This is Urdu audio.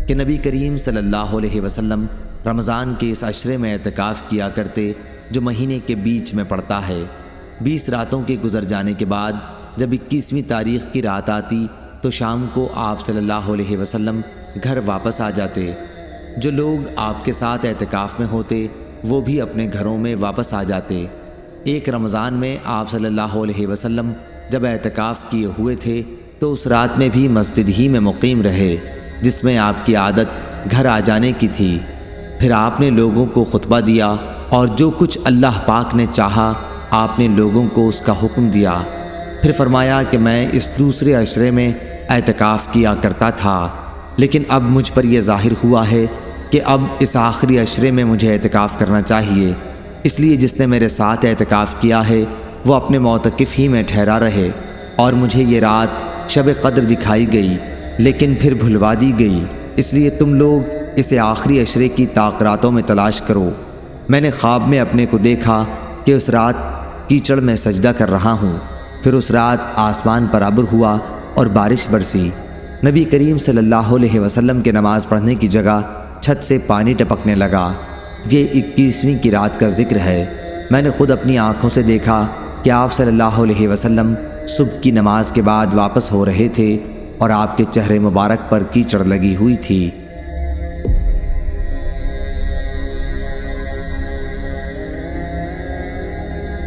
کہ نبی کریم صلی اللہ علیہ وسلم رمضان کے اس عشرے میں اعتکاف کیا کرتے جو مہینے کے بیچ میں پڑتا ہے۔ 20 راتوں کے گزر جانے کے بعد جب 21ویں تاریخ کی رات آتی تو شام کو آپ صلی اللہ علیہ وسلم گھر واپس آ جاتے۔ جو لوگ آپ کے ساتھ اعتکاف میں ہوتے وہ بھی اپنے گھروں میں واپس آ جاتے۔ ایک رمضان میں آپ صلی اللہ علیہ وسلم جب اعتکاف کیے ہوئے تھے تو اس رات میں بھی مسجد ہی میں مقیم رہے جس میں آپ کی عادت گھر آ جانے کی تھی۔ پھر آپ نے لوگوں کو خطبہ دیا اور جو کچھ اللہ پاک نے چاہا آپ نے لوگوں کو اس کا حکم دیا۔ پھر فرمایا کہ میں اس دوسرے عشرے میں اعتکاف کیا کرتا تھا، لیکن اب مجھ پر یہ ظاہر ہوا ہے کہ اب اس آخری عشرے میں مجھے اعتکاف کرنا چاہیے، اس لیے جس نے میرے ساتھ اعتکاف کیا ہے وہ اپنے معتکف ہی میں ٹھہرا رہے۔ اور مجھے یہ رات شب قدر دکھائی گئی لیکن پھر بھلوا دی گئی، اس لیے تم لوگ اسے آخری عشرے کی طاق راتوں میں تلاش کرو۔ میں نے خواب میں اپنے کو دیکھا کہ اس رات کیچڑ میں سجدہ کر رہا ہوں، پھر اس رات آسمان پر ابر ہوا اور بارش برسی۔ نبی کریم صلی اللہ علیہ وسلم کے نماز پڑھنے کی جگہ چھت سے پانی ٹپکنے لگا۔ یہ 21ویں کی رات کا ذکر ہے۔ میں نے خود اپنی آنکھوں سے دیکھا کہ آپ صلی اللہ علیہ وسلم صبح کی نماز کے بعد واپس ہو رہے تھے اور آپ کے چہرے مبارک پر کیچڑ لگی ہوئی تھی۔